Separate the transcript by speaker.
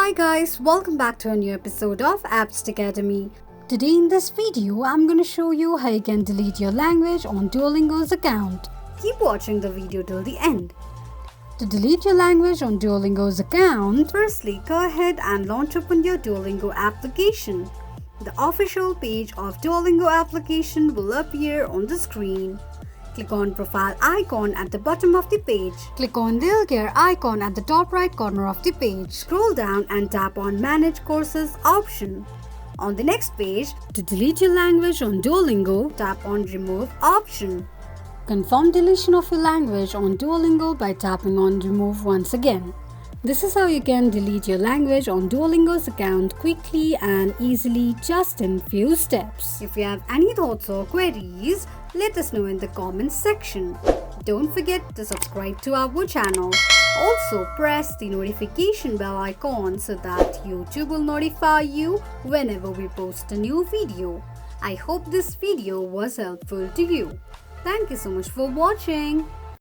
Speaker 1: Hi guys, welcome back to a new episode of Apps Academy. Today in this video, I'm going to show you how you can delete your language on Duolingo's account. Keep watching the video till the end. To delete your language on Duolingo's account, firstly go ahead and launch open your Duolingo application. The official page of Duolingo application will appear on the screen. Click on profile icon at the bottom of the page. Click on little gear icon at the top right corner of the page. Scroll down and tap on manage courses option. On the next page, to delete your language on Duolingo, tap on remove option. Confirm deletion of your language on Duolingo by tapping on remove once again. This is how you can delete your language on Duolingo's account quickly and easily just in few steps. If you have any thoughts or queries, let us know in the comments section. Don't forget to subscribe to our channel. Also press the notification bell icon so that YouTube will notify you whenever we post a new video. I hope this video was helpful to you. Thank you so much for watching.